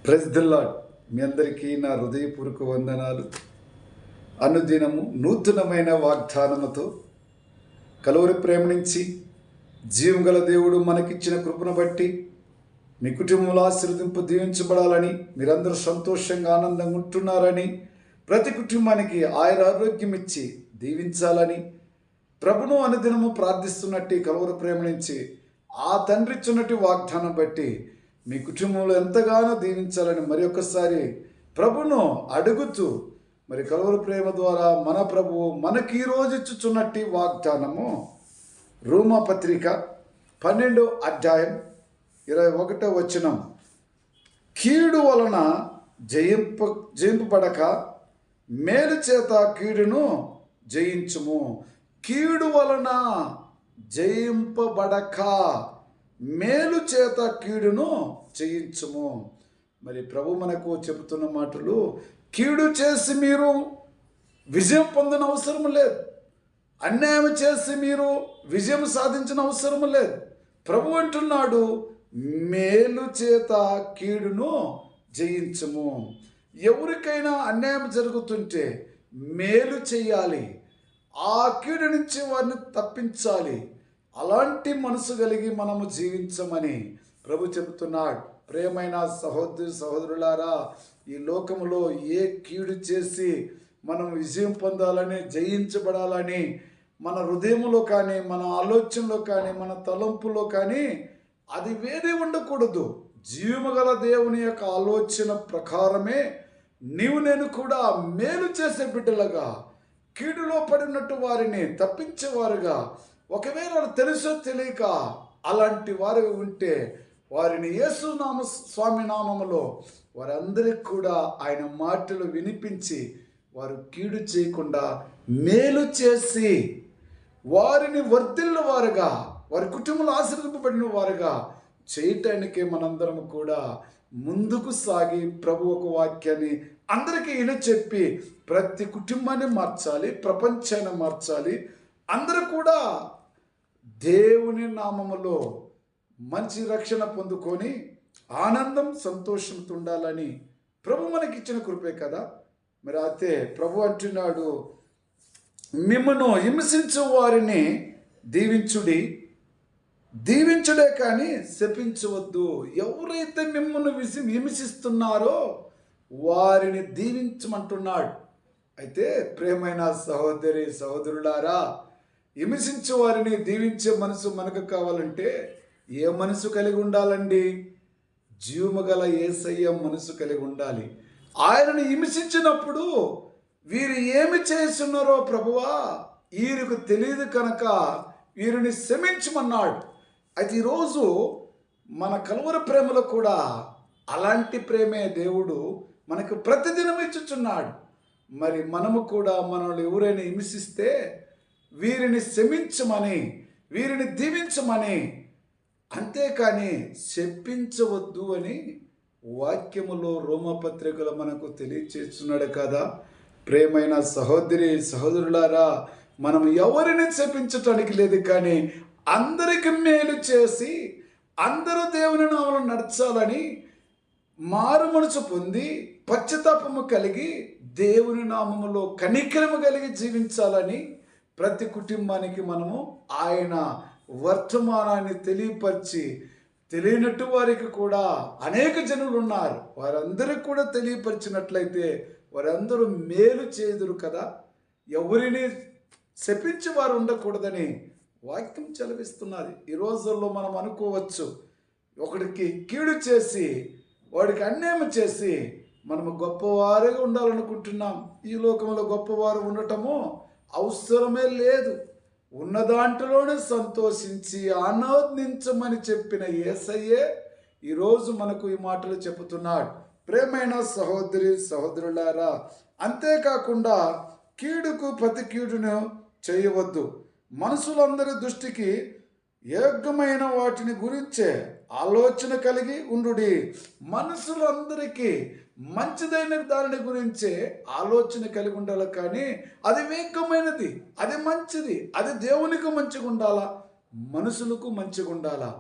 Praise the lord. మీ అందరికీ నా హృదయపూర్వక వందనాలు. అనుదినము నూతనమైన వాగ్దానముతో కలువరి ప్రేమ నుంచి జీవం గల దేవుడు మనకిచ్చిన కృపను బట్టి మీ కుటుంబంలో ఆశీర్వదింపు దీవించబడాలని, మీరందరూ సంతోషంగా ఆనందంగా ఉంటున్నారని, ప్రతి కుటుంబానికి ఆయన ఆరోగ్యం ఇచ్చి దీవించాలని ప్రభును అనుదినము ప్రార్థిస్తున్నట్టు కలువరి ప్రేమ నుంచి ఆ తండ్రి ఇచ్చినట్టు వాగ్దానం బట్టి మీ కుటుంబంలో ఎంతగానో దీవించాలని మరి ఒక్కసారి ప్రభును అడుగుతూ, మరి కలువరి ప్రేమ ద్వారా మన ప్రభువు మనకి ఈరోజు ఇచ్చుచున్నట్టు వాగ్దానము రోమాపత్రిక 12వ అధ్యాయం 21వ వచనం. కీడు వలన జయింపబడక మేలు చేత కీడును జయించుము. కీడు వలన జయింపబడక మేలు చేత కీడును జయించుము. మరి ప్రభు మనకు చెబుతున్న మాటలు, కీడు చేసి మీరు విజయం పొందిన అవసరం లేదు, అన్యాయం చేసి మీరు విజయం సాధించిన అవసరం లేదు. ప్రభు అంటున్నాడు, మేలు చేత కీడును జయించుము. ఎవరికైనా అన్యాయం జరుగుతుంటే మేలు చేయాలి, ఆ కీడు నుంచి వారిని తప్పించాలి. అలాంటి మనసు కలిగి మనము జీవించమని ప్రభు చెబుతున్నాడు. ప్రియమైన సహోదరులారా, ఈ లోకములో ఏ కీడు చేసి మనం విజయం పొందాలని, జయించబడాలని మన హృదయంలో కానీ, మన ఆలోచనలో కానీ, మన తలంపులో కానీ అది వేరే ఉండకూడదు. జీవముగల దేవుని యొక్క ఆలోచన ప్రకారమే నీవు నేను కూడా మేలు చేసే బిడ్డలుగా, కీడులో పడినట్టు వారిని తప్పించేవారుగా, ఒకవేళ తెలుసో తెలియక అలాంటి వారు ఉంటే వారిని యేసు స్వామి నామములో వారందరికి కూడా ఆయన మాటలు వినిపించి వారు కీడు చేయకుండా మేలు చేసి వారిని వర్ధిల్లు వారుగా, వారి కుటుంబంలో ఆశీర్వదింపబడిన వారుగా చేయటానికే మనందరం కూడా ముందుకు సాగి ప్రభు ఒక వాక్యాన్ని అందరికీ ఈయన చెప్పి ప్రతి కుటుంబాన్ని మార్చాలి, ప్రపంచాన్ని మార్చాలి. అందరూ కూడా దేవుని నామములో మంచి రక్షణ పొందుకొని ఆనందం సంతోషంతో ఉండాలని ప్రభు మనకిచ్చిన కృపే కదా. మరి అయితే ప్రభు అంటున్నాడు, మిమ్మను హింసించు వారిని దీవించుడే కానీ శపించవద్దు. ఎవరైతే మిమ్మల్ని హింసిస్తున్నారో వారిని దీవించమంటున్నాడు. అయితే ప్రియమైన సహోదరులారా, హింసించే వారిని దీవించే మనసు మనకు కావాలంటే ఏ మనసు కలిగి ఉండాలండి? జీవముగల యేసయ్య మనసు కలిగి ఉండాలి. ఆయనను హింసించినప్పుడు వీరు ఏమి చేస్తున్నారో ప్రభువా వీరికి తెలియదు కనుక వీరిని క్షమించమన్నాడు. అయితే ఈరోజు మన కలువరి ప్రేమలో కూడా అలాంటి ప్రేమే దేవుడు మనకు ప్రతిదినం ఇచ్చుచున్నాడు. మరి మనము కూడా మనల్ని ఎవరైనా హింసిస్తే వీరిని క్షమించమని, వీరిని దీవించమని, అంతేకాని శపించవద్దు అని వాక్యములో రోమపత్రికలో మనకు తెలియచేస్తున్నాడు కదా. ప్రేమైన సహోదరులారా, మనం ఎవరిని శపించటానికి లేదు, కానీ అందరికి మేలు చేసి అందరూ దేవుని నామములో నడచాలని, మారు మనసు పొంది పశ్చాత్తాపము కలిగి దేవుని నామములో కనికరము కలిగి జీవించాలని ప్రతి కుటుంబానికి మనము ఆయన వర్తమానాన్ని తెలియపరిచి, తెలియనట్టు వారికి కూడా అనేక జనులు ఉన్నారు, వారందరికీ కూడా తెలియపరిచినట్లయితే వారందరూ మేలు చేదురు కదా. ఎవరిని శపించి వారు ఉండకూడదని వాక్యం చదివిస్తున్నది. ఈ రోజుల్లో మనం అనుకోవచ్చు, ఒకడికి కీడు చేసి వాడికి అన్యాయం చేసి మనము గొప్పవారుగా ఉండాలనుకుంటున్నాం. ఈ లోకంలో గొప్పవారు ఉండటము అవసరమే లేదు. ఉన్న దాంట్లోనే సంతోషించి ఆనందించమని చెప్పిన యేసయ్యే ఈరోజు మనకు ఈ మాటలు చెబుతున్నాడు. ప్రేమైన సహోదరులారా, అంతేకాకుండా కీడుకు ప్రతి కీడును చేయవద్దు. మనుషులందరి దృష్టికి యోగ్యమైన వాటిని గురించే ఆలోచన కలిగి ఉండుడి. మనుషులందరికీ మంచిదైన దానిని గురించే ఆలోచన కలిగి ఉండాలి, కానీ అది వేగమైనది, అది మంచిది, అది దేవునికి మంచిగా ఉండాలా, మనుషులకు మంచిగా ఉండాలా.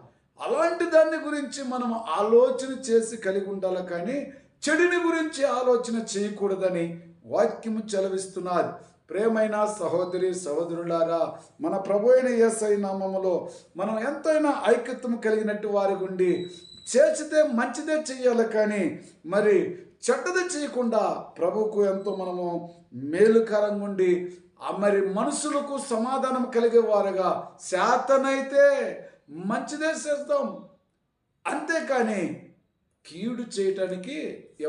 అలాంటి దాన్ని గురించి మనం ఆలోచన చేసి కలిగి ఉండాలి, కానీ చెడుని గురించి ఆలోచన చేయకూడదని వాక్యము చెలవిస్తున్నది. ప్రేమైన సహోదరి సహోదరులారా, మన ప్రభు అయిన యేసయ్య నామములో మనం ఎంతైనా ఐక్యత్వం కలిగినట్టు వారి గుండి చేసితే మంచిదే చెయ్యాలి, కానీ మరి చెడ్డది చేయకుండా ప్రభువుకు ఎంతో మనము మేలుకరంగా ఉండి మరి మనుషులకు సమాధానం కలిగే వారుగా శాతనైతే మంచిదే చేస్తాం, అంతేకాని కీడు చేయటానికి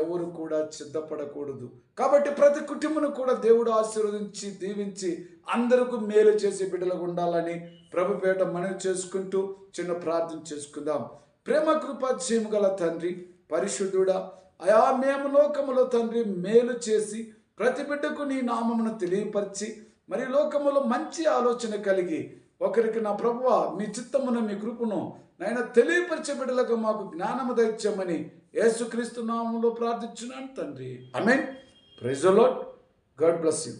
ఎవరు కూడా సిద్ధపడకూడదు. కాబట్టి ప్రతి కుటుంబను కూడా దేవుడు ఆశీర్వదించి దీవించి అందరికీ మేలు చేసే బిడ్డలకు ఉండాలని ప్రభుపేట మనవి చేసుకుంటూ చిన్న ప్రార్థన చేసుకుందాం. ప్రేమ కృప జయము గల తండ్రి, పరిశుద్ధుడా, అయా మేము లోకములో తండ్రి మేలు చేసి ప్రతి బిడ్డకు నీ నామమును తెలియపరిచి మరి లోకములో మంచి ఆలోచన కలిగి ఒకరికి నా ప్రభువా మీ చిత్తమును మీ కృపను నాయన తెలియపరిచే బిడ్డలకు మాకు జ్ఞానము దయచేయమని యేసుక్రీస్తు నామములో ప్రార్థించున్నాను తండ్రి. ఆమేన్. Praise the Lord. God bless you.